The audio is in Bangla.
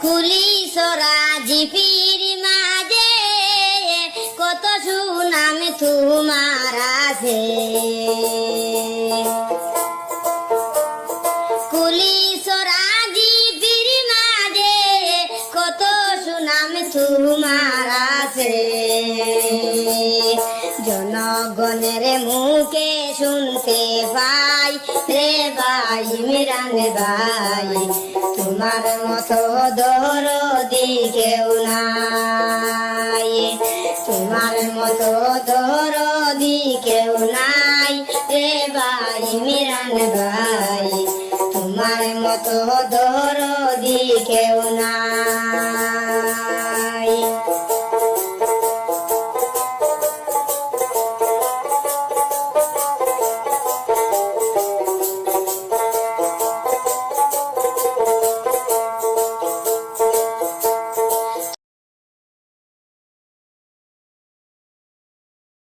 কুলি সরা জিপির মাঝে কত সুনাম তোমার আছে। কুলি সরা জিপির মাঝে কত সুনাম তোমার আছে। জনগণের মুখে শুনতে পাই রে ভাই মিরান ভাই, তোমার মতো দরদি কেউ নাই। তোমার মতো দরদি কেউ নাই রে ভাই মিরান ভাই, তোমার মতো দরদি কেউ নাই।